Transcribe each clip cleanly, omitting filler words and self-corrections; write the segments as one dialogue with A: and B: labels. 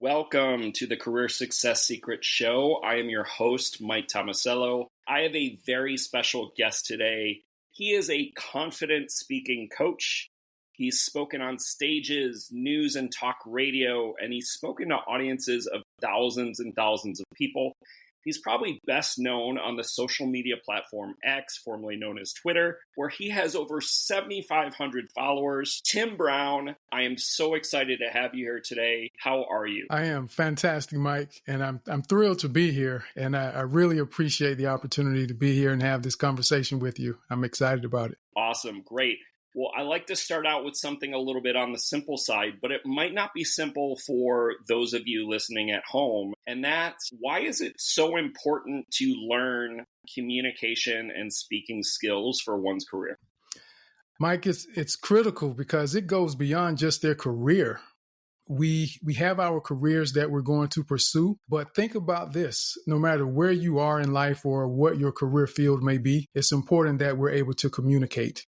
A: Welcome to the Career Success Secret Show. I am your host, Mike Tomasello. I have a very special guest today. He is a confident speaking coach. He's spoken on stages, news and talk radio, and he's spoken to audiences of thousands and thousands of people. He's probably best known on the social media platform X, formerly known as Twitter, where he has over 7,500 followers. Tim Brown, I am so excited to have you here today. How are you?
B: I am fantastic, Mike, and I'm thrilled to be here. And I really appreciate the opportunity to be here and have this conversation with you. I'm excited about it.
A: Awesome. Great. Well, I like to start out with something a little bit on the simple side, but it might not be simple for those of you listening at home. And that's, why is it so important to learn communication and speaking skills for one's career?
B: Mike, it's critical because it goes beyond just their career. We have our careers that we're going to pursue, but think about this. No matter where you are in life or what your career field may be, it's important that we're able to communicate.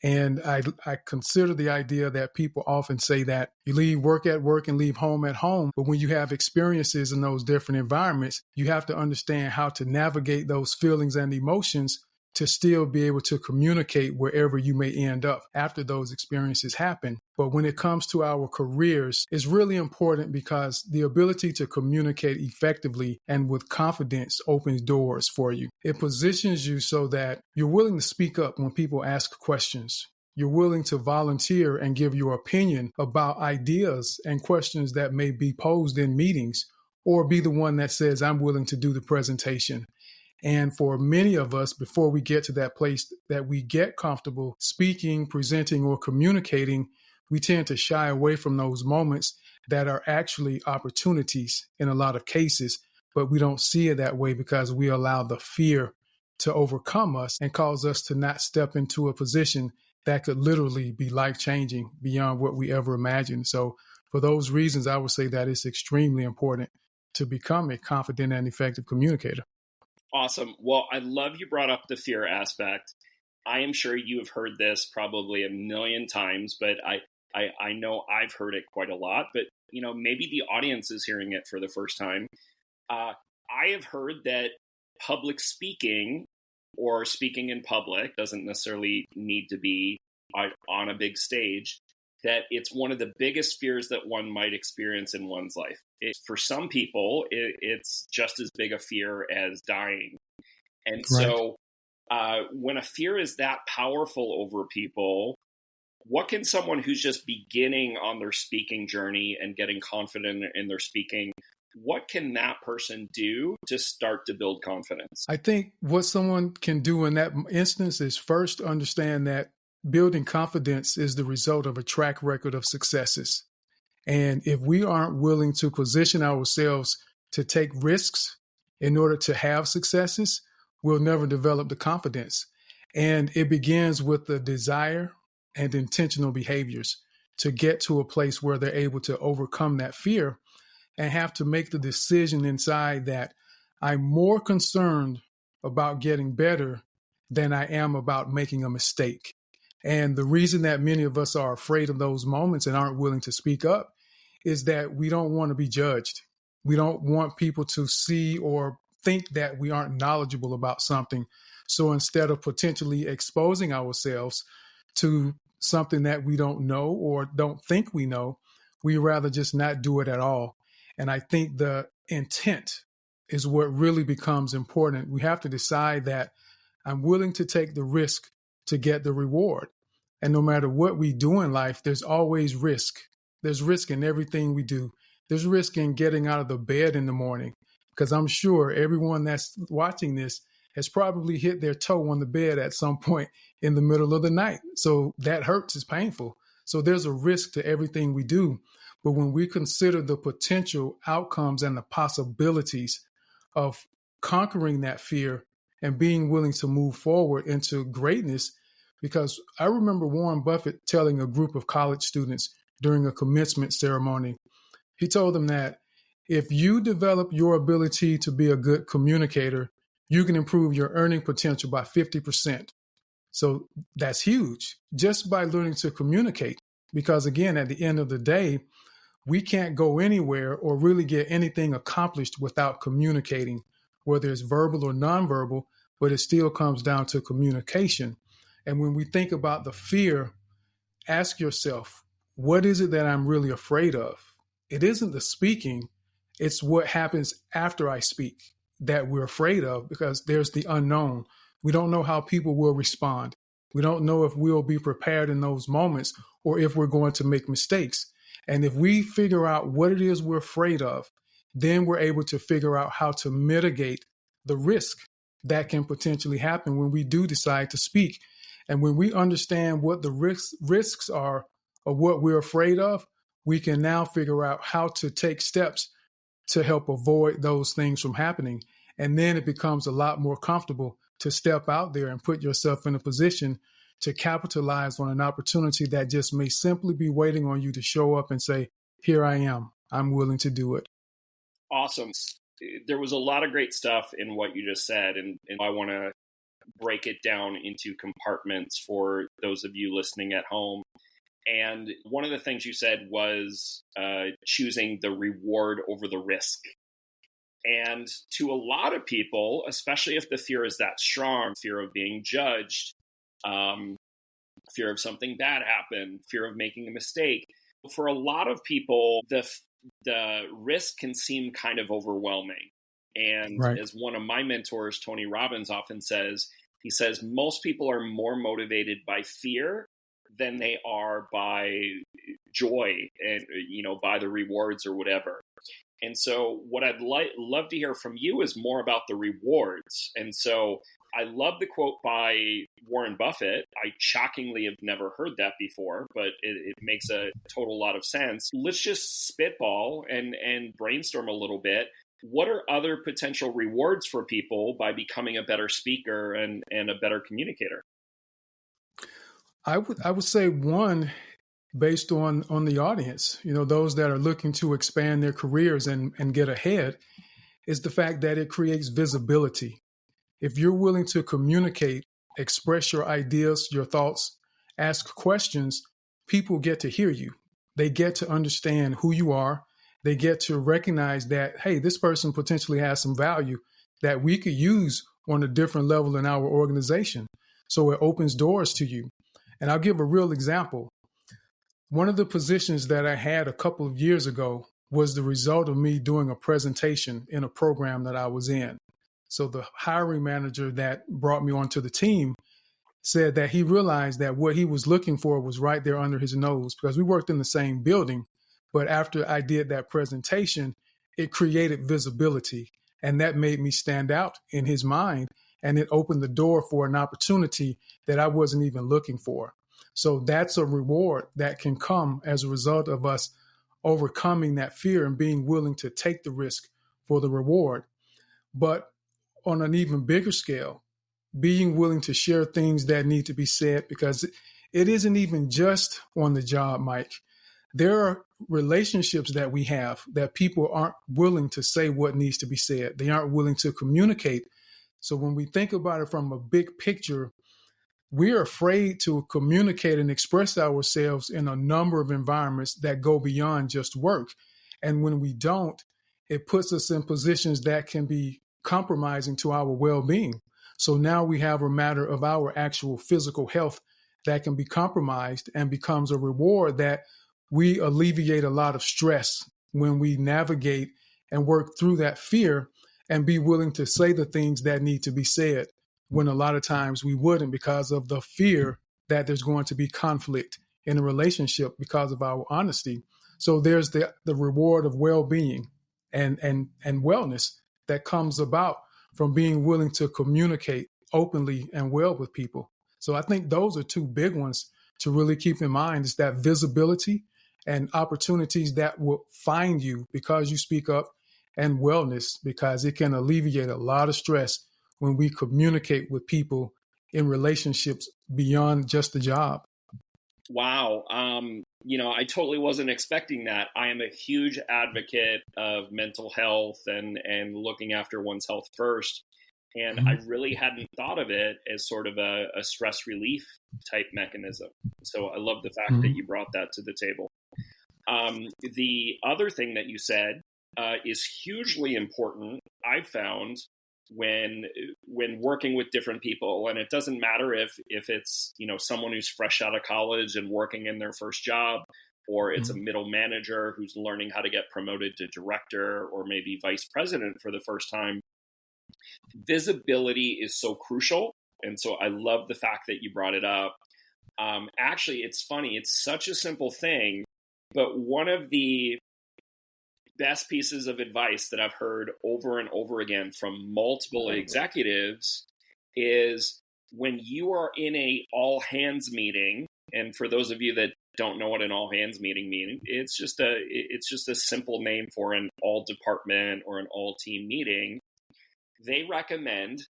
B: And I consider the idea that people often say that you leave work at work and leave home at home. But when you have experiences in those different environments, you have to understand how to navigate those feelings and emotions to still be able to communicate wherever you may end up after those experiences happen. But when it comes to our careers, it's really important because the ability to communicate effectively and with confidence opens doors for you. It positions you so that you're willing to speak up when people ask questions. You're willing to volunteer and give your opinion about ideas and questions that may be posed in meetings, or be the one that says, I'm willing to do the presentation. And for many of us, before we get to that place that we get comfortable speaking, presenting, or communicating, we tend to shy away from those moments that are actually opportunities in a lot of cases, but we don't see it that way because we allow the fear to overcome us and cause us to not step into a position that could literally be life-changing beyond what we ever imagined. So for those reasons, I would say that it's extremely important to become a confident and effective communicator.
A: Awesome. Well, I love you brought up the fear aspect. I am sure you have heard this probably a million times, but I know I've heard it quite a lot, but maybe the audience is hearing it for the first time. I have heard that public speaking or speaking in public doesn't necessarily need to be on a big stage, that it's one of the biggest fears that one might experience in one's life. For some people, it's just as big a fear as dying. And
B: Right.
A: So when a fear is that powerful over people, what can someone who's just beginning on their speaking journey and getting confident in their speaking, what can that person do to start to build confidence?
B: I think what someone can do in that instance is first understand that building confidence is the result of a track record of successes. And if we aren't willing to position ourselves to take risks in order to have successes, we'll never develop the confidence. And it begins with the desire and intentional behaviors to get to a place where they're able to overcome that fear and have to make the decision inside that I'm more concerned about getting better than I am about making a mistake. And the reason that many of us are afraid of those moments and aren't willing to speak up is that we don't want to be judged. We don't want people to see or think that we aren't knowledgeable about something. So instead of potentially exposing ourselves to something that we don't know or don't think we know, we rather just not do it at all. And I think the intent is what really becomes important. We have to decide that I'm willing to take the risk to get the reward. And no matter what we do in life, there's always risk. There's risk in everything we do. There's risk in getting out of the bed in the morning, because I'm sure everyone that's watching this has probably hit their toe on the bed at some point in the middle of the night. So that hurts, it's painful. So there's a risk to everything we do. But when we consider the potential outcomes and the possibilities of conquering that fear and being willing to move forward into greatness, because I remember Warren Buffett telling a group of college students during a commencement ceremony, he told them that if you develop your ability to be a good communicator, you can improve your earning potential by 50%. So that's huge just by learning to communicate. Because again, at the end of the day, we can't go anywhere or really get anything accomplished without communicating, whether it's verbal or nonverbal, but it still comes down to communication. And when we think about the fear, ask yourself, what is it that I'm really afraid of? It isn't the speaking, it's what happens after I speak that we're afraid of, because there's the unknown. We don't know how people will respond. We don't know if we'll be prepared in those moments or if we're going to make mistakes. And if we figure out what it is we're afraid of, then we're able to figure out how to mitigate the risk that can potentially happen when we do decide to speak. And when we understand what the risks are of what we're afraid of, we can now figure out how to take steps to help avoid those things from happening. And then it becomes a lot more comfortable to step out there and put yourself in a position to capitalize on an opportunity that just may simply be waiting on you to show up and say, here I am, I'm willing to do it.
A: Awesome. There was a lot of great stuff in what you just said, and I want to break it down into compartments for those of you listening at home. And one of the things you said was choosing the reward over the risk. And to a lot of people, especially if the fear is that strong, fear of being judged, fear of something bad happen, fear of making a mistake, for a lot of people, the risk can seem kind of overwhelming. And
B: Right.
A: as one of my mentors, Tony Robbins, often says, he says, most people are more motivated by fear than they are by joy and, by the rewards or whatever. And so what I'd love to hear from you is more about the rewards. And so I love the quote by Warren Buffett. I shockingly have never heard that before, but it makes a total lot of sense. Let's just spitball and brainstorm a little bit. What are other potential rewards for people by becoming a better speaker and a better communicator?
B: I would say one, based on the audience, those that are looking to expand their careers and get ahead, is the fact that it creates visibility. If you're willing to communicate, express your ideas, your thoughts, ask questions, people get to hear you. They get to understand who you are. They get to recognize that, hey, this person potentially has some value that we could use on a different level in our organization. So it opens doors to you. And I'll give a real example. One of the positions that I had a couple of years ago was the result of me doing a presentation in a program that I was in. So the hiring manager that brought me onto the team said that he realized that what he was looking for was right there under his nose, because we worked in the same building. But after I did that presentation, it created visibility, and that made me stand out in his mind. And it opened the door for an opportunity that I wasn't even looking for. So that's a reward that can come as a result of us overcoming that fear and being willing to take the risk for the reward. But on an even bigger scale, being willing to share things that need to be said, because it isn't even just on the job, Mike. There are relationships that we have that people aren't willing to say what needs to be said. They aren't willing to communicate. So when we think about it from a big picture, we're afraid to communicate and express ourselves in a number of environments that go beyond just work. And when we don't, it puts us in positions that can be compromising to our well-being. So now we have a matter of our actual physical health that can be compromised, and becomes a reward that we alleviate a lot of stress when we navigate and work through that fear and be willing to say the things that need to be said, when a lot of times we wouldn't, because of the fear that there's going to be conflict in a relationship because of our honesty. So there's the reward of well-being and wellness that comes about from being willing to communicate openly and well with people. So I think those are two big ones to really keep in mind, is that visibility and opportunities that will find you because you speak up, and wellness, because it can alleviate a lot of stress when we communicate with people in relationships beyond just the job.
A: Wow. I totally wasn't expecting that. I am a huge advocate of mental health and looking after one's health first. And I really hadn't thought of it as sort of a stress relief type mechanism. So I love the fact that you brought that to the table. The other thing that you said is hugely important, I've found, when working with different people. And it doesn't matter if it's, someone who's fresh out of college and working in their first job, or it's a middle manager who's learning how to get promoted to director or maybe vice president for the first time. Visibility is so crucial. And so I love the fact that you brought it up. Actually, it's funny. It's such a simple thing, but one of the best pieces of advice that I've heard over and over again from multiple executives is when you are in a all hands meeting, and for those of you that don't know what an all hands meeting means, it's just a simple name for an all department or an all team meeting. They recommend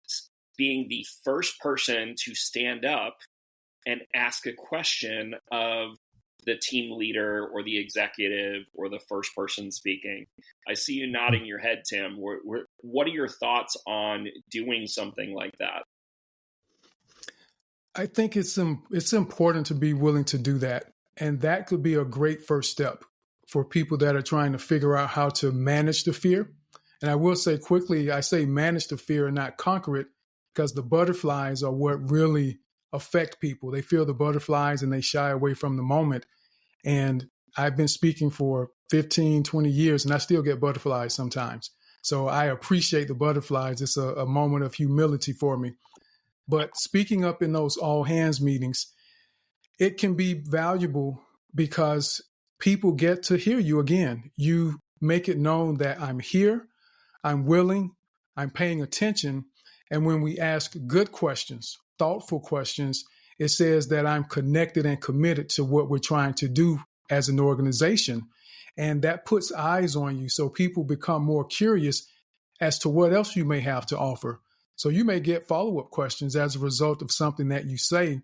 A: being the first person to stand up and ask a question of the team leader or the executive or the first person speaking. I see you nodding your head, Tim. What are your thoughts on doing something like that?
B: I think it's important to be willing to do that. And that could be a great first step for people that are trying to figure out how to manage the fear. And I will say quickly, I say manage the fear and not conquer it, because the butterflies are what really affect people. They feel the butterflies and they shy away from the moment. And I've been speaking for 15, 20 years, and I still get butterflies sometimes. So I appreciate the butterflies. It's a moment of humility for me. But speaking up in those all hands meetings, it can be valuable because people get to hear you again. You make it known that I'm here, I'm willing, I'm paying attention. And when we ask good questions, thoughtful questions, it says that I'm connected and committed to what we're trying to do as an organization. And that puts eyes on you. So people become more curious as to what else you may have to offer. So you may get follow-up questions as a result of something that you say.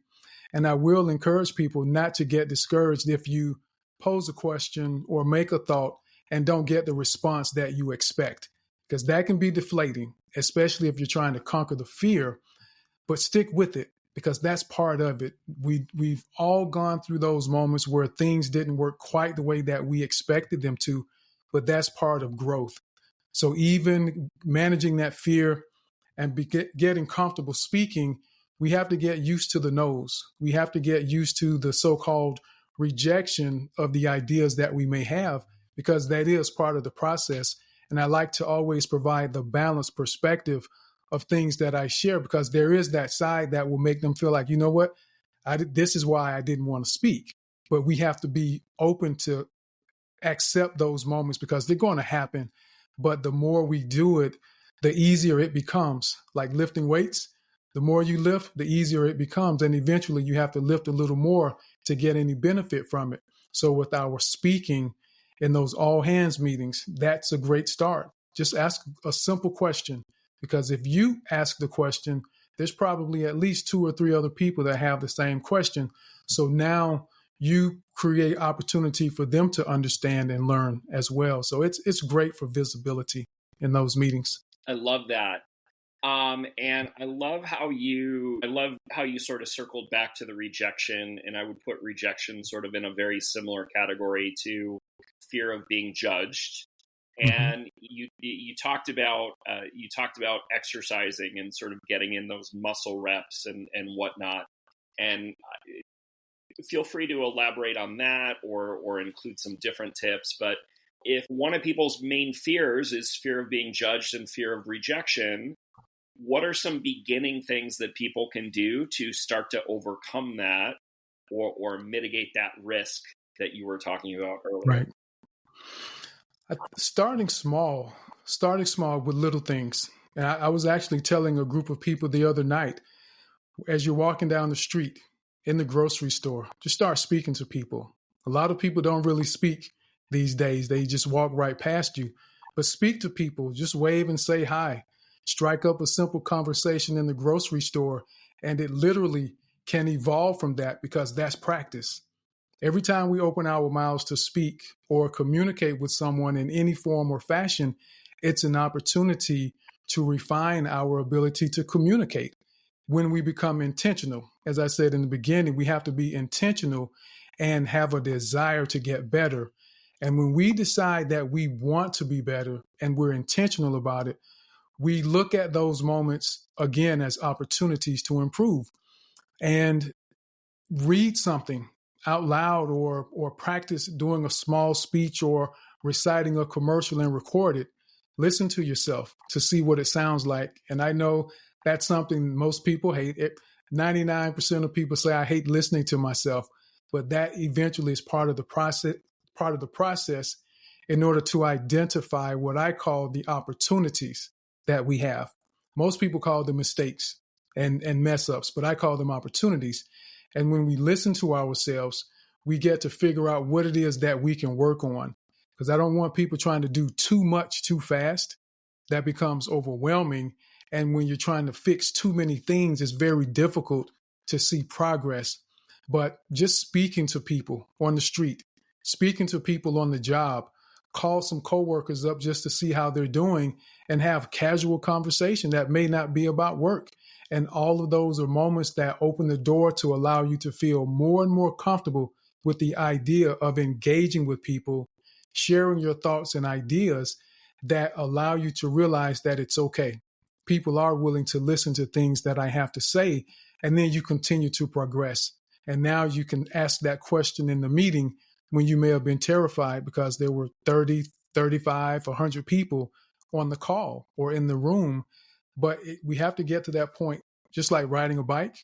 B: And I will encourage people not to get discouraged if you pose a question or make a thought and don't get the response that you expect, because that can be deflating, especially if you're trying to conquer the fear. But stick with it, because that's part of it. We've all gone through those moments where things didn't work quite the way that we expected them to, but that's part of growth. So even managing that fear and getting comfortable speaking, we have to get used to the no's. We have to get used to the so-called rejection of the ideas that we may have, because that is part of the process. And I like to always provide the balanced perspective of things that I share, because there is that side that will make them feel like, you know what, this is why I didn't want to speak. But we have to be open to accept those moments, because they're going to happen. But the more we do it, the easier it becomes. Like lifting weights, the more you lift, the easier it becomes. And eventually you have to lift a little more to get any benefit from it. So with our speaking in those all hands meetings, that's a great start. Just ask a simple question, because if you ask the question, there's probably at least 2 or 3 other people that have the same question. So now you create opportunity for them to understand and learn as well. So it's great for visibility in those meetings.
A: I love that. And I love how you sort of circled back to the rejection, and I would put rejection sort of in a very similar category to fear of being judged. And you talked about exercising and sort of getting in those muscle reps and whatnot. And feel free to elaborate on that or include some different tips. But if one of people's main fears is fear of being judged and fear of rejection, what are some beginning things that people can do to start to overcome that or mitigate that risk that you were talking about earlier?
B: Right. Starting small with little things. And I was actually telling a group of people the other night, as you're walking down the street, in the grocery store, just start speaking to people. A lot of people don't really speak these days. They just walk right past you. But speak to people, just wave and say hi. Strike up a simple conversation in the grocery store, and it literally can evolve from that, because that's practice. Every time we open our mouths to speak or communicate with someone in any form or fashion, it's an opportunity to refine our ability to communicate. When we become intentional, as I said in the beginning, we have to be intentional and have a desire to get better. And when we decide that we want to be better and we're intentional about it, we look at those moments again as opportunities to improve and read something out loud or practice doing a small speech or reciting a commercial and record it. Listen to yourself to see what it sounds like. And I know that's something most people hate. 99% of people say I hate listening to myself, but that eventually is part of the process in order to identify what I call the opportunities that we have. Most people call them mistakes and mess ups, but I call them opportunities. And when we listen to ourselves, we get to figure out what it is that we can work on. Because I don't want people trying to do too much too fast. That becomes overwhelming. And when you're trying to fix too many things, it's very difficult to see progress. But just speaking to people on the street, speaking to people on the job, call some coworkers up just to see how they're doing and have casual conversation that may not be about work. And all of those are moments that open the door to allow you to feel more and more comfortable with the idea of engaging with people, sharing your thoughts and ideas that allow you to realize that it's okay. People are willing to listen to things that I have to say, and then you continue to progress. And now you can ask that question in the meeting when you may have been terrified because there were 30, 35, 100 people on the call or in the room. But we have to get to that point, just like riding a bike.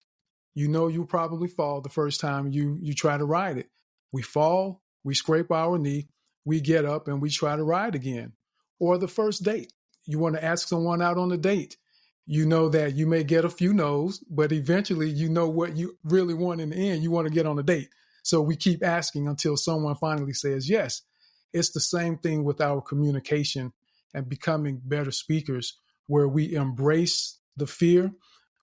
B: You know, you probably fall the first time you try to ride it. We fall, we scrape our knee, we get up and we try to ride again. Or the first date. You want to ask someone out on a date. You know that you may get a few no's, but eventually you know what you really want in the end. You want to get on a date. So we keep asking until someone finally says yes. It's the same thing with our communication and becoming better speakers, where we embrace the fear.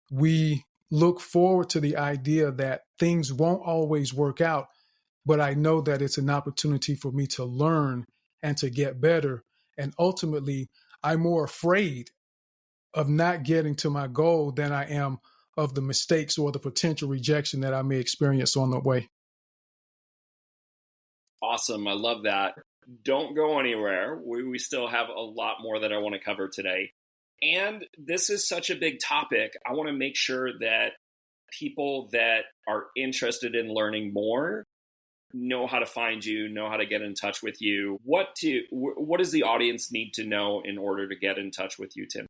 B: We look forward to the idea that things won't always work out, but I know that it's an opportunity for me to learn and to get better. And ultimately, I'm more afraid of not getting to my goal than I am of the mistakes or the potential rejection that I may experience on the way.
A: Awesome. I love that. Don't go anywhere. We still have a lot more that I want to cover today. And this is such a big topic. I want to make sure that people that are interested in learning more know how to find you, know how to get in touch with you. What does the audience need to know in order to get in touch with you, Tim?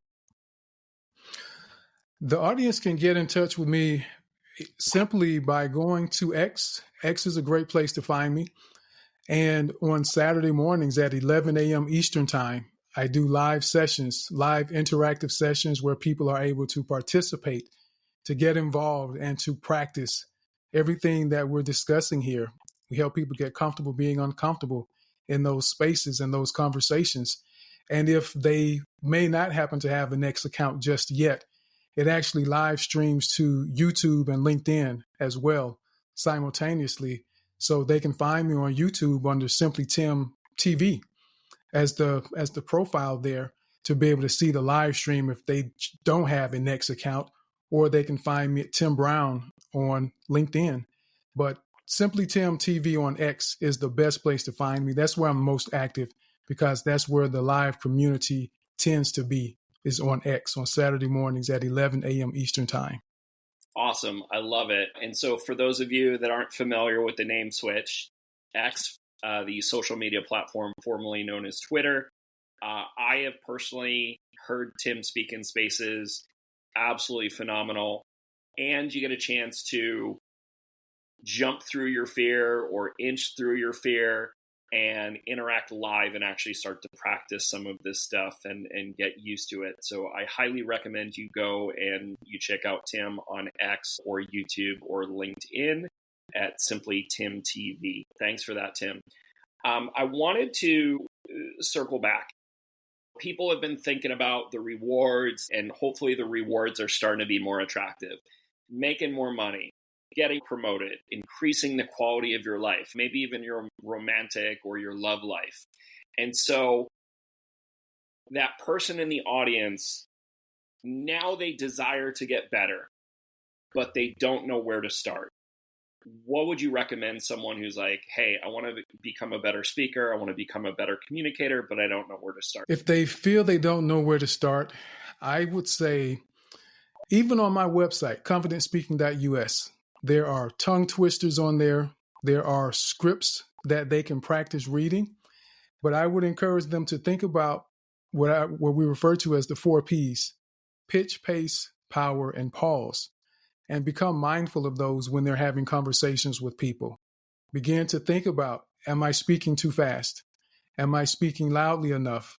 B: The audience can get in touch with me simply by going to X. X is a great place to find me. And on Saturday mornings at 11 a.m. Eastern Time, I do live sessions, live interactive sessions where people are able to participate, to get involved, and to practice everything that we're discussing here. We help people get comfortable being uncomfortable in those spaces and those conversations. And if they may not happen to have an X account just yet, it actually live streams to YouTube and LinkedIn as well simultaneously. So they can find me on YouTube under Simply Tim TV as the profile there to be able to see the live stream if they don't have an X account, or they can find me at Tim Brown on LinkedIn. But Simply Tim TV on X is the best place to find me. That's where I'm most active because that's where the live community tends to be, is on X on Saturday mornings at 11 a.m. Eastern Time.
A: Awesome. I love it. And so for those of you that aren't familiar with the name switch, X, the social media platform formerly known as Twitter, I have personally heard Tim speak in spaces, absolutely phenomenal. And you get a chance to jump through your fear or inch through your fear and interact live and actually start to practice some of this stuff and get used to it. So I highly recommend you go and you check out Tim on X or YouTube or LinkedIn at Simply Tim TV. Thanks for that, Tim. I wanted to circle back. People have been thinking about the rewards, and hopefully the rewards are starting to be more attractive. Making more money, getting promoted, increasing the quality of your life, maybe even your romantic or your love life. And so that person in the audience, now they desire to get better, but they don't know where to start. what would you recommend someone who's like, hey, I want to become a better speaker, I want to become a better communicator, but I don't know where to start?
B: If they feel they don't know where to start, I would say, even on my website, confidentspeaking.us, there are tongue twisters on there. There are scripts that they can practice reading. But I would encourage them to think about what we refer to as the 4 Ps: pitch, pace, power, and pause, and become mindful of those when they're having conversations with people. Begin to think about, am I speaking too fast? Am I speaking loudly enough?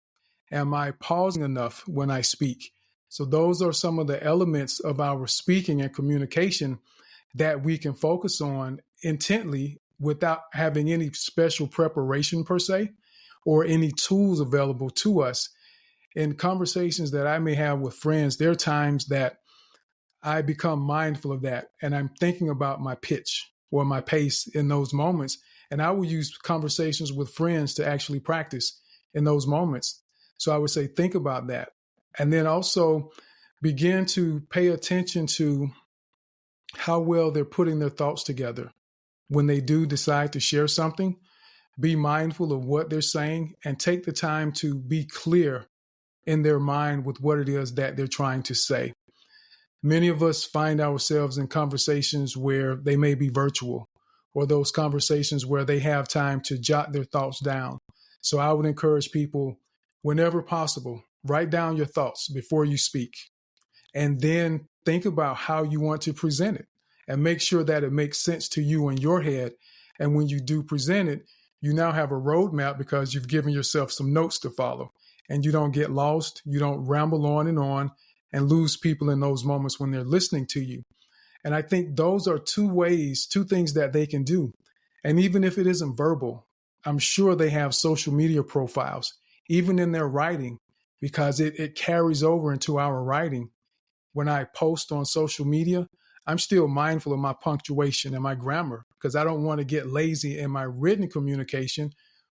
B: Am I pausing enough when I speak? So those are some of the elements of our speaking and communication that we can focus on intently without having any special preparation per se, or any tools available to us. In conversations that I may have with friends, there are times that I become mindful of that and I'm thinking about my pitch or my pace in those moments. And I will use conversations with friends to actually practice in those moments. So I would say, think about that. And then also begin to pay attention to how well they're putting their thoughts together. When they do decide to share something, be mindful of what they're saying and take the time to be clear in their mind with what it is that they're trying to say. Many of us find ourselves in conversations where they may be virtual, or those conversations where they have time to jot their thoughts down. So I would encourage people, whenever possible, write down your thoughts before you speak, and then think about how you want to present it and make sure that it makes sense to you in your head. And when you do present it, you now have a roadmap because you've given yourself some notes to follow, and you don't get lost. You don't ramble on and lose people in those moments when they're listening to you. And I think those are two things that they can do. And even if it isn't verbal, I'm sure they have social media profiles, even in their writing, because it carries over into our writing. When I post on social media, I'm still mindful of my punctuation and my grammar because I don't want to get lazy in my written communication,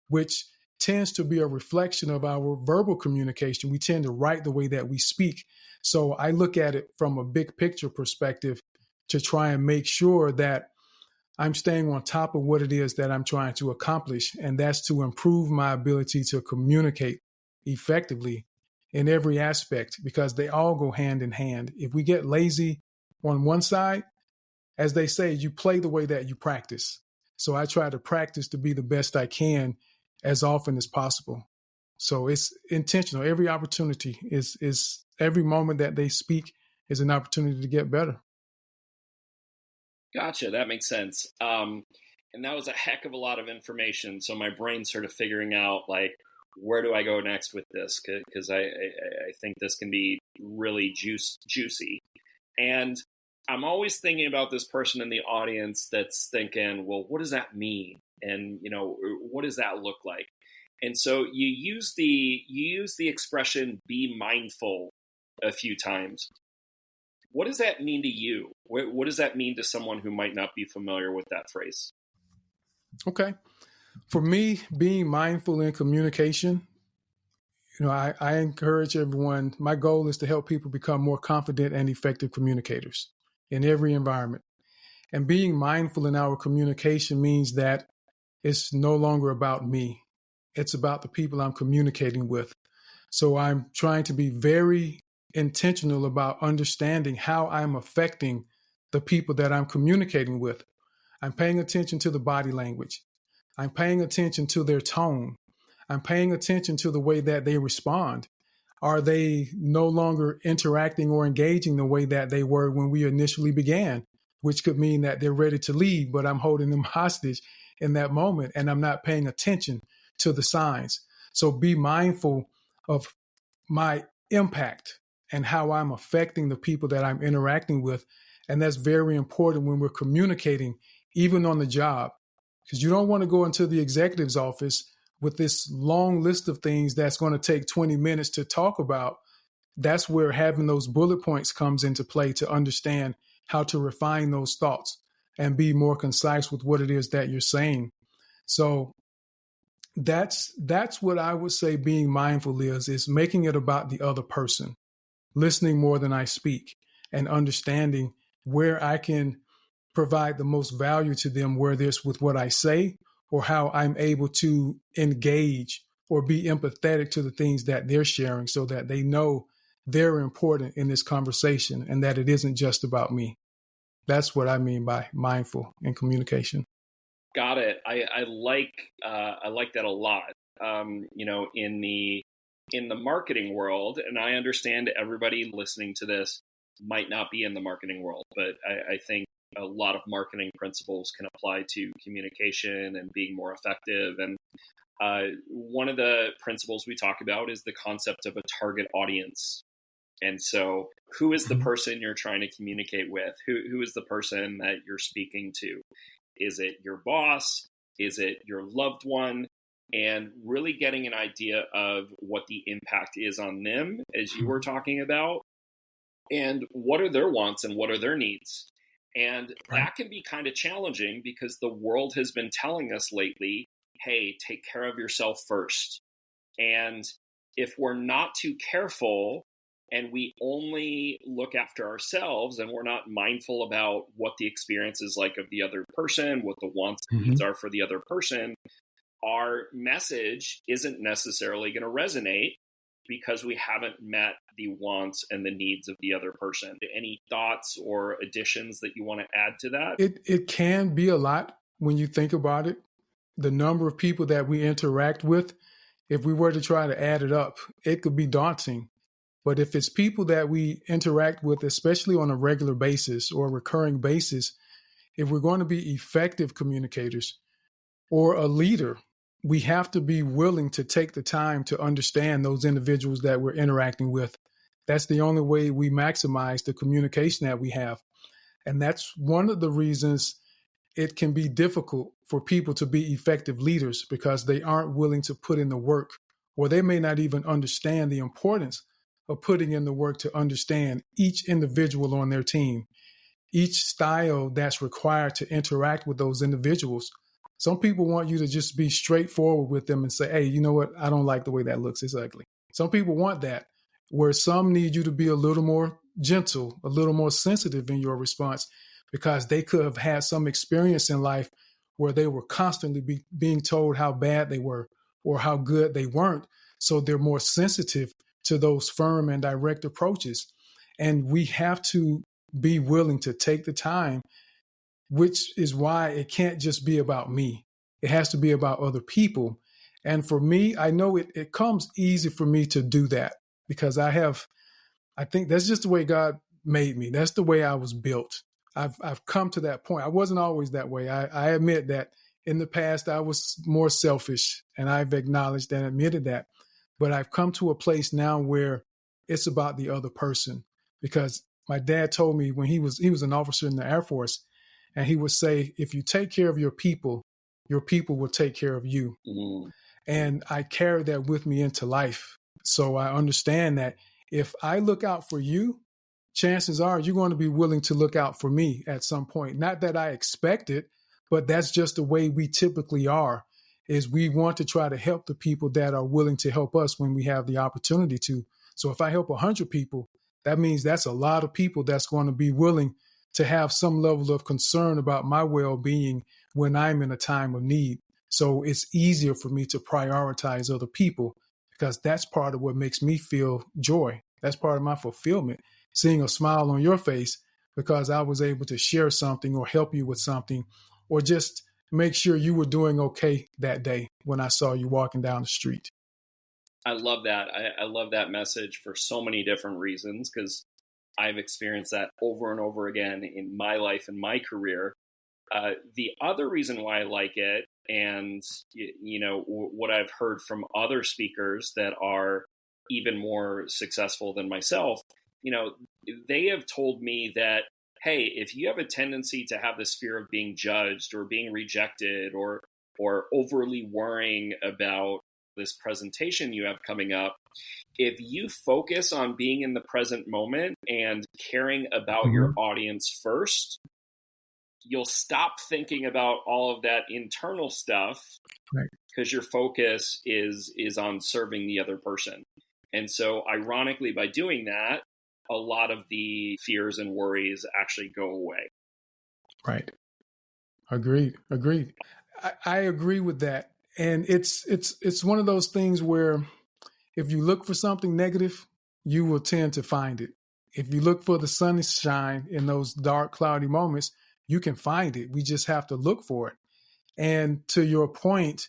B: which tends to be a reflection of our verbal communication. We tend to write the way that we speak. So I look at it from a big picture perspective to try and make sure that I'm staying on top of what it is that I'm trying to accomplish. And that's to improve my ability to communicate effectively in every aspect, because they all go hand in hand. If we get lazy on one side, as they say, you play the way that you practice. So I try to practice to be the best I can as often as possible. So it's intentional. Every opportunity is every moment that they speak is an opportunity to get better.
A: Gotcha. That makes sense. And that was a heck of a lot of information. So my brain's sort of figuring out, like, where do I go next with this? Because I think this can be really juicy. And I'm always thinking about this person in the audience that's thinking, well, what does that mean? And, what does that look like? And so you use the expression "be mindful" a few times. What does that mean to you? What does that mean to someone who might not be familiar with that phrase?
B: Okay. For me, being mindful in communication, I encourage everyone. My goal is to help people become more confident and effective communicators in every environment. And being mindful in our communication means that it's no longer about me. It's about the people I'm communicating with. So I'm trying to be very intentional about understanding how I'm affecting the people that I'm communicating with. I'm paying attention to the body language. I'm paying attention to their tone. I'm paying attention to the way that they respond. Are they no longer interacting or engaging the way that they were when we initially began? Which could mean that they're ready to leave, but I'm holding them hostage in that moment and I'm not paying attention to the signs. So be mindful of my impact and how I'm affecting the people that I'm interacting with. And that's very important when we're communicating, even on the job, because you don't want to go into the executive's office with this long list of things that's going to take 20 minutes to talk about. That's where having those bullet points comes into play to understand how to refine those thoughts and be more concise with what it is that you're saying. So that's what I would say being mindful is making it about the other person, listening more than I speak, and understanding where I can provide the most value to them, whether it's with what I say or how I'm able to engage or be empathetic to the things that they're sharing so that they know they're important in this conversation and that it isn't just about me. That's what I mean by mindful in communication.
A: Got it. I like that a lot. In the marketing world, and I understand everybody listening to this might not be in the marketing world, but I think a lot of marketing principles can apply to communication and being more effective. And one of the principles we talk about is the concept of a target audience. And so who is the person you're trying to communicate with? Who is the person that you're speaking to? Is it your boss? Is it your loved one? And really getting an idea of what the impact is on them, as you were talking about, and what are their wants and what are their needs. And that can be kind of challenging because the world has been telling us lately, hey, take care of yourself first. And if we're not too careful and we only look after ourselves and we're not mindful about what the experience is like of the other person, what the wants and needs are for the other person, our message isn't necessarily going to resonate because we haven't met the wants and the needs of the other person. Any thoughts or additions that you want to add to that?
B: It can be a lot when you think about it. The number of people that we interact with, if we were to try to add it up, it could be daunting. But if it's people that we interact with, especially on a regular basis or a recurring basis, if we're going to be effective communicators or a leader, we have to be willing to take the time to understand those individuals that we're interacting with. That's the only way we maximize the communication that we have. And that's one of the reasons it can be difficult for people to be effective leaders, because they aren't willing to put in the work, or they may not even understand the importance of putting in the work to understand each individual on their team, each style that's required to interact with those individuals. Some people want you to just be straightforward with them and say, hey, you know what? I don't like the way that looks. It's ugly. Some people want that, where some need you to be a little more gentle, a little more sensitive in your response, because they could have had some experience in life where they were constantly being told how bad they were or how good they weren't. So they're more sensitive to those firm and direct approaches. And we have to be willing to take the time, which is why it can't just be about me. It has to be about other people. And for me, I know it comes easy for me to do that because I think that's just the way God made me. That's the way I was built. I've come to that point. I wasn't always that way. I admit that in the past I was more selfish, and I've acknowledged and admitted that. But I've come to a place now where it's about the other person, because my dad told me when he was an officer in the Air Force, and he would say, if you take care of your people will take care of you. Mm. And I carry that with me into life. So I understand that if I look out for you, chances are you're going to be willing to look out for me at some point. Not that I expect it, but that's just the way we typically are, is we want to try to help the people that are willing to help us when we have the opportunity to. So if I help 100 people, that means that's a lot of people that's going to be willing to have some level of concern about my well-being when I'm in a time of need. So it's easier for me to prioritize other people, because that's part of what makes me feel joy. That's part of my fulfillment, seeing a smile on your face because I was able to share something or help you with something, or just make sure you were doing okay that day when I saw you walking down the street.
A: I love that. I love that message for so many different reasons, because I've experienced that over and over again in my life and my career. The other reason why I like it, and what I've heard from other speakers that are even more successful than myself, they have told me that, hey, if you have a tendency to have this fear of being judged or being rejected or overly worrying about this presentation you have coming up, if you focus on being in the present moment and caring about your audience first, you'll stop thinking about all of that internal stuff, because your focus is on serving the other person. And so ironically, by doing that, a lot of the fears and worries actually go away.
B: Right. Agreed. Agreed. I agree with that. And it's one of those things where if you look for something negative, you will tend to find it. If you look for the sunshine in those dark, cloudy moments, you can find it. We just have to look for it. And to your point,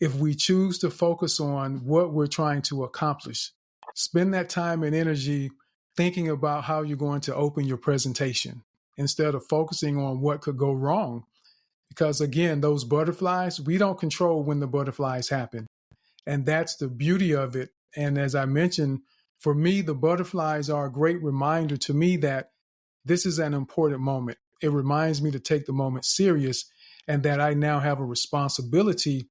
B: if we choose to focus on what we're trying to accomplish, spend that time and energy thinking about how you're going to open your presentation instead of focusing on what could go wrong. Because again, those butterflies, we don't control when the butterflies happen. And that's the beauty of it. And as I mentioned, for me, the butterflies are a great reminder to me that this is an important moment. It reminds me to take the moment serious and that I now have a responsibility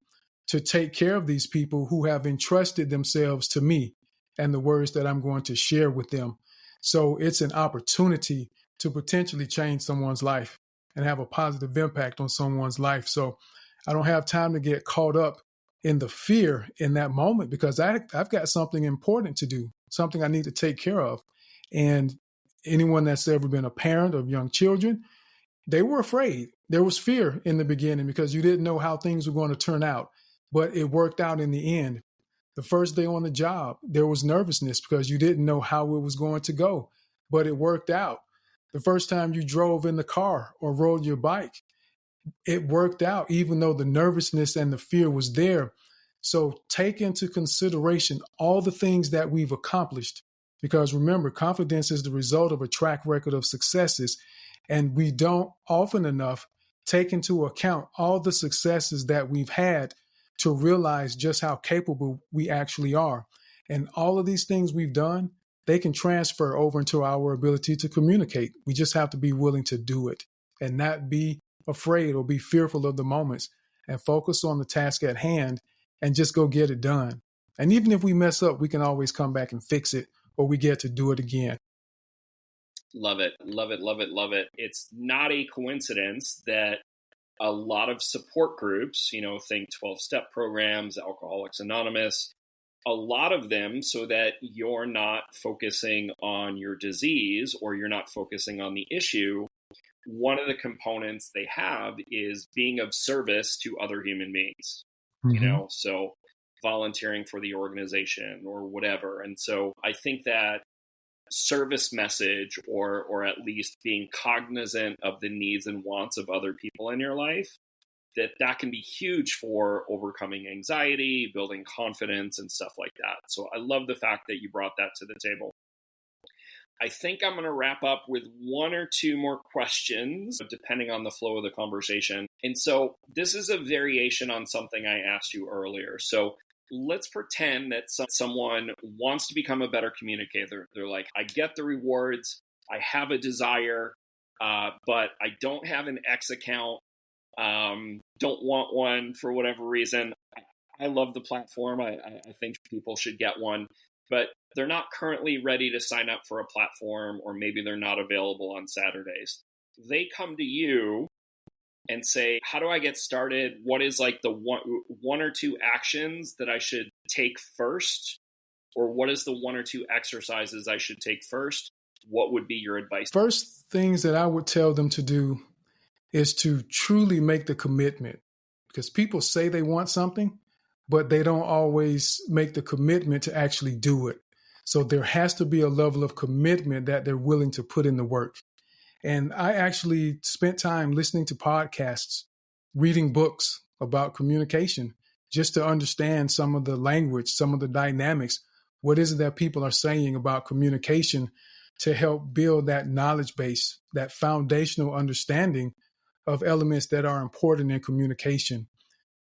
B: to take care of these people who have entrusted themselves to me and the words that I'm going to share with them. So it's an opportunity to potentially change someone's life and have a positive impact on someone's life. So I don't have time to get caught up in the fear in that moment because I've got something important to do, something I need to take care of. And anyone that's ever been a parent of young children, they were afraid. There was fear in the beginning because you didn't know how things were going to turn out, but it worked out in the end. The first day on the job, there was nervousness because you didn't know how it was going to go, but it worked out. The first time you drove in the car or rode your bike, it worked out, even though the nervousness and the fear was there. So take into consideration all the things that we've accomplished. Because remember, confidence is the result of a track record of successes. And we don't often enough take into account all the successes that we've had to realize just how capable we actually are. And all of these things we've done, they can transfer over into our ability to communicate. We just have to be willing to do it and not be afraid or be fearful of the moments and focus on the task at hand and just go get it done. And even if we mess up, we can always come back and fix it or we get to do it again.
A: Love it. Love it. Love it. Love it. It's not a coincidence that a lot of support groups, think 12-step programs, Alcoholics Anonymous, a lot of them so that you're not focusing on your disease or you're not focusing on the issue. One of the components they have is being of service to other human beings, so volunteering for the organization or whatever. And so I think that service message or at least being cognizant of the needs and wants of other people in your life, that can be huge for overcoming anxiety, building confidence and stuff like that. So I love the fact that you brought that to the table. I think I'm going to wrap up with one or two more questions, depending on the flow of the conversation. And so this is a variation on something I asked you earlier. So let's pretend that someone wants to become a better communicator. They're like, I get the rewards, I have a desire, but I don't have an X account, don't want one for whatever reason. I love the platform. I think people should get one. But they're not currently ready to sign up for a platform, or maybe they're not available on Saturdays. They come to you and say, how do I get started? What is like the one or two actions that I should take first? Or what is the one or two exercises I should take first? What would be your advice?
B: First things that I would tell them to do is to truly make the commitment, because people say they want something, but they don't always make the commitment to actually do it. So there has to be a level of commitment that they're willing to put in the work. And I actually spent time listening to podcasts, reading books about communication, just to understand some of the language, some of the dynamics. What is it that people are saying about communication to help build that knowledge base, that foundational understanding of elements that are important in communication.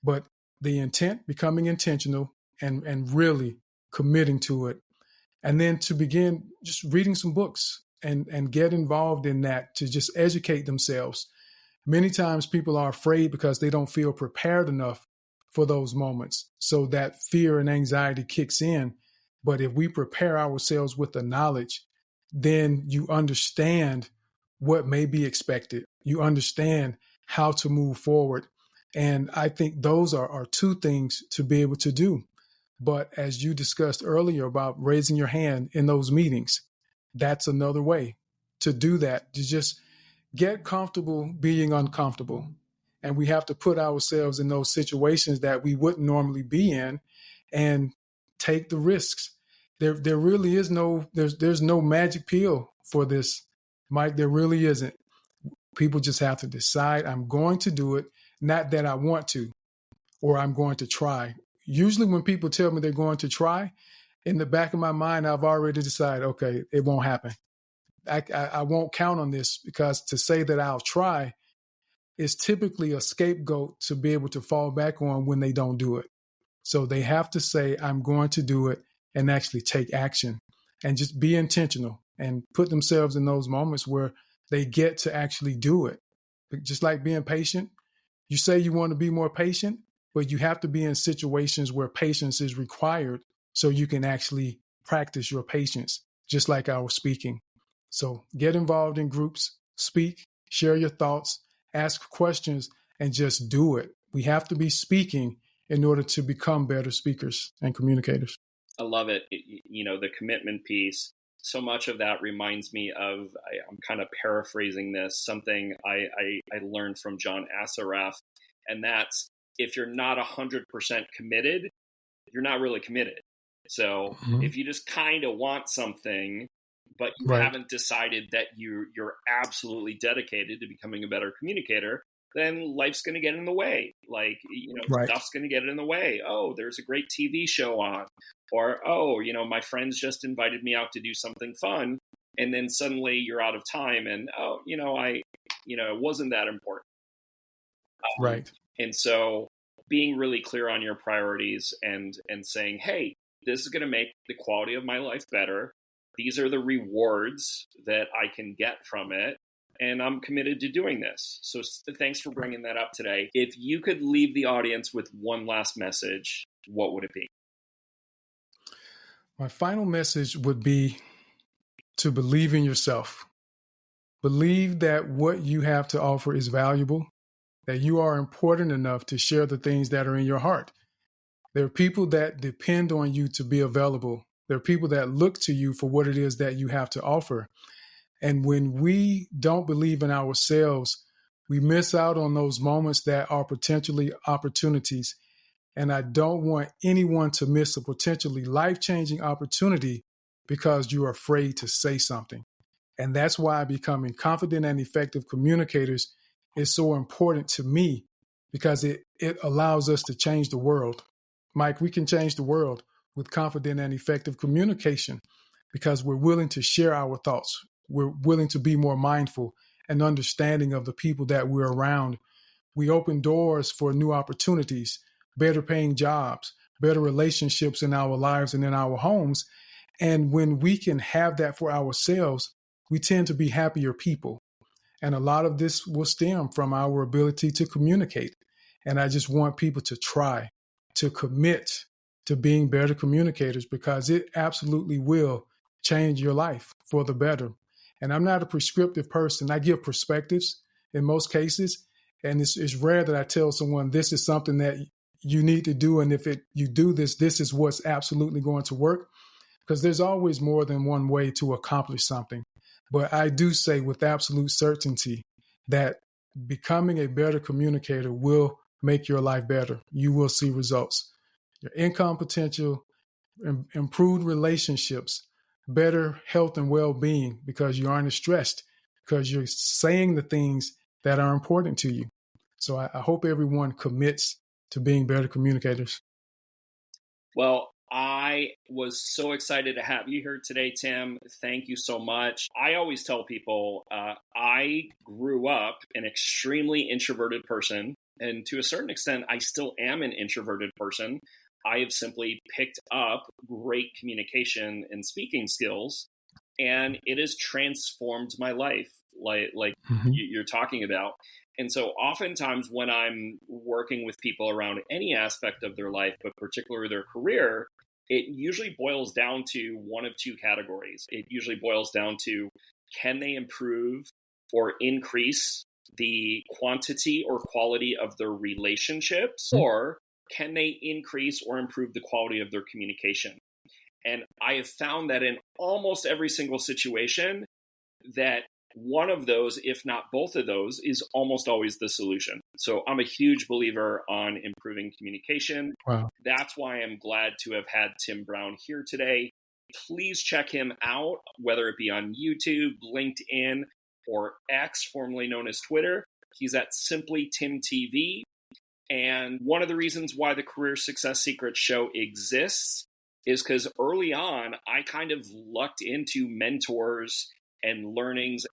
B: But the intent, becoming intentional and really committing to it. And then to begin just reading some books and get involved in that to just educate themselves. Many times people are afraid because they don't feel prepared enough for those moments. So that fear and anxiety kicks in. But if we prepare ourselves with the knowledge, then you understand what may be expected. You understand how to move forward. And I think those are two things to be able to do. But as you discussed earlier about raising your hand in those meetings, that's another way to do that, to just get comfortable being uncomfortable. And we have to put ourselves in those situations that we wouldn't normally be in and take the risks. There really is there's no magic pill for this, Mike. There really isn't. People just have to decide, I'm going to do it, not that I want to, or I'm going to try. Usually when people tell me they're going to try, in the back of my mind, I've already decided, okay, it won't happen. I won't count on this, because to say that I'll try is typically a scapegoat to be able to fall back on when they don't do it. So they have to say, I'm going to do it, and actually take action and just be intentional and put themselves in those moments where they get to actually do it. Just like being patient, you say you want to be more patient, but you have to be in situations where patience is required so you can actually practice your patience, just like I was speaking. So get involved in groups, speak, share your thoughts, ask questions, and just do it. We have to be speaking in order to become better speakers and communicators.
A: I love it. The commitment piece. So much of that reminds me of, I'm kind of paraphrasing this, something I learned from John Assaraf. And that's, if you're not 100% committed, you're not really committed. So if you just kind of want something, but you haven't decided that you're absolutely dedicated to becoming a better communicator, then life's going to get in the way. Like, stuff's going to get in the way. Oh, there's a great TV show on. Or, oh, my friends just invited me out to do something fun. And then suddenly you're out of time. And, it wasn't that important.
B: Right.
A: And so being really clear on your priorities and saying, hey, this is going to make the quality of my life better. These are the rewards that I can get from it. And I'm committed to doing this. So thanks for bringing that up today. If you could leave the audience with one last message, what would it be?
B: My final message would be to believe in yourself. Believe that what you have to offer is valuable, that you are important enough to share the things that are in your heart. There are people that depend on you to be available. There are people that look to you for what it is that you have to offer. And when we don't believe in ourselves, we miss out on those moments that are potentially opportunities. And I don't want anyone to miss a potentially life-changing opportunity because you're afraid to say something. And that's why becoming confident and effective communicators is so important to me, because it allows us to change the world. Mike, we can change the world with confident and effective communication because we're willing to share our thoughts. We're willing to be more mindful and understanding of the people that we're around. We open doors for new opportunities, better paying jobs, better relationships in our lives and in our homes. And when we can have that for ourselves, we tend to be happier people. And a lot of this will stem from our ability to communicate. And I just want people to try to commit to being better communicators, because it absolutely will change your life for the better. And I'm not a prescriptive person. I give perspectives in most cases. And it's rare that I tell someone this is something that you need to do. And if you do this, this is what's absolutely going to work. Because there's always more than one way to accomplish something. But I do say with absolute certainty that becoming a better communicator will make your life better. You will see results. Your income potential, improved relationships, better health and well-being, because you aren't as stressed, because you're saying the things that are important to you. So I hope everyone commits to being better communicators.
A: Well, I was so excited to have you here today, Tim. Thank you so much. I always tell people I grew up an extremely introverted person, and to a certain extent, I still am an introverted person. I have simply picked up great communication and speaking skills, and it has transformed my life, like you're talking about. And so oftentimes when I'm working with people around any aspect of their life, but particularly their career, it usually boils down to one of two categories. It usually boils down to, can they improve or increase the quantity or quality of their relationships, or can they increase or improve the quality of their communication? And I have found that in almost every single situation, that one of those, if not both of those, is almost always the solution. So I'm a huge believer on improving communication.
B: Wow.
A: That's why I'm glad to have had Tim Brown here today. Please check him out, whether it be on YouTube, LinkedIn, or X, formerly known as Twitter. He's at Simply Tim TV. And one of the reasons why the Career Success Secrets show exists is because early on, I kind of lucked into mentors and learnings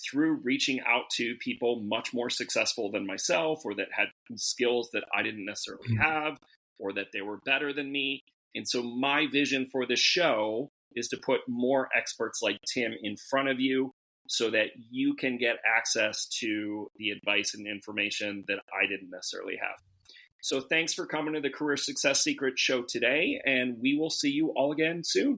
A: through reaching out to people much more successful than myself, or that had skills that I didn't necessarily have, or that they were better than me. And so my vision for the show is to put more experts like Tim in front of you so that you can get access to the advice and information that I didn't necessarily have. So thanks for coming to the Career Success Secrets show today, and we will see you all again soon.